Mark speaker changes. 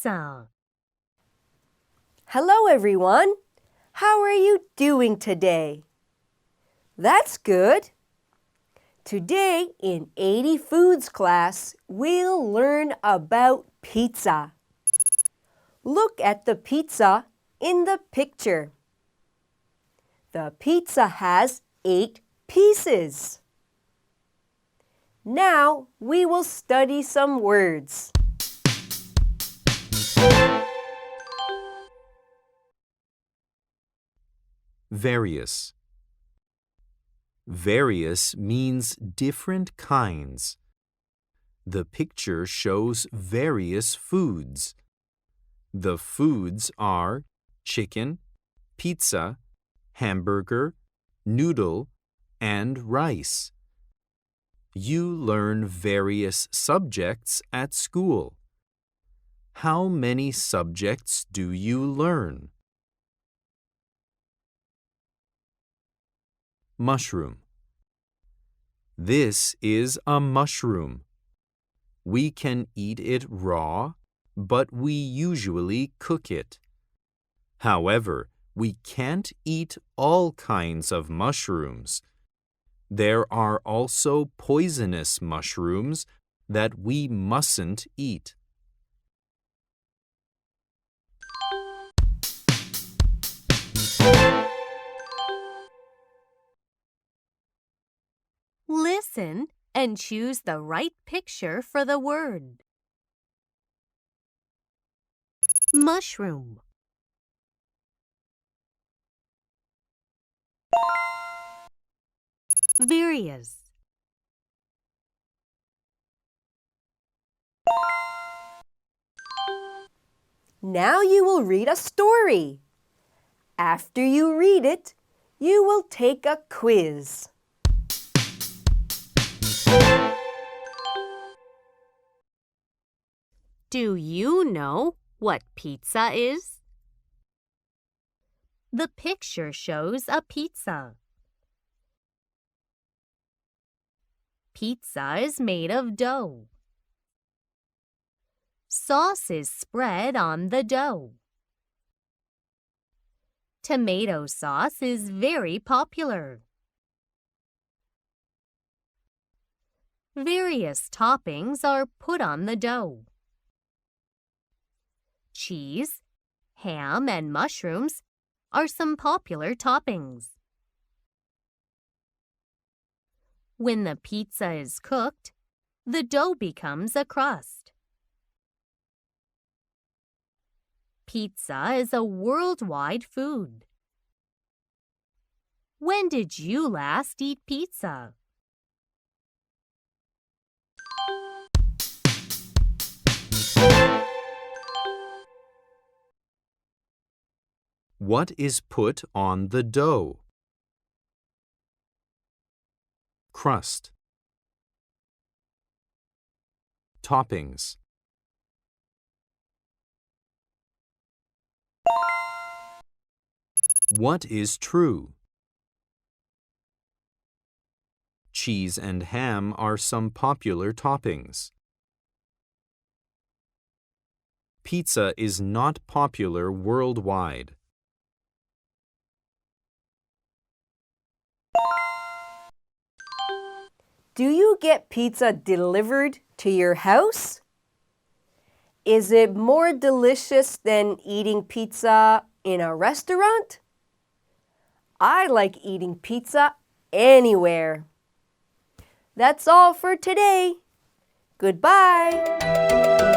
Speaker 1: pizza.
Speaker 2: Hello, everyone. How are you doing today? That's good. Today in 80 Foods class, we'll learn about pizza. Look at the pizza in the picture. The pizza has 8 pieces. Now we will study some words.
Speaker 3: Various. Various means different kinds. The picture shows various foods. The foods are chicken, pizza, hamburger, noodle, and rice. You learn various subjects at school. How many subjects do you learn? Mushroom. This is a mushroom. We can eat it raw, but we usually cook it. However, we can't eat all kinds of mushrooms. There are also poisonous mushrooms that we mustn't eat.
Speaker 1: Listen and choose the right picture for the word. Mushroom. Various.
Speaker 2: Now you will read a story. After you read it, you will take a quiz.
Speaker 1: Do you know what pizza is? The picture shows a pizza. Pizza is made of dough. Sauce is spread on the dough. Tomato sauce is very popular. Various toppings are put on the dough. Cheese, ham, and mushrooms are some popular toppings. When the pizza is cooked, the dough becomes a crust. Pizza is a worldwide food. When did you last eat pizza?
Speaker 3: What is put on the dough? Crust. Toppings. What is true? Cheese and ham are some popular toppings. Pizza is not popular worldwide.
Speaker 2: Do you get pizza delivered to your house? Is it more delicious than eating pizza in a restaurant? I like eating pizza anywhere. That's all for today. Goodbye.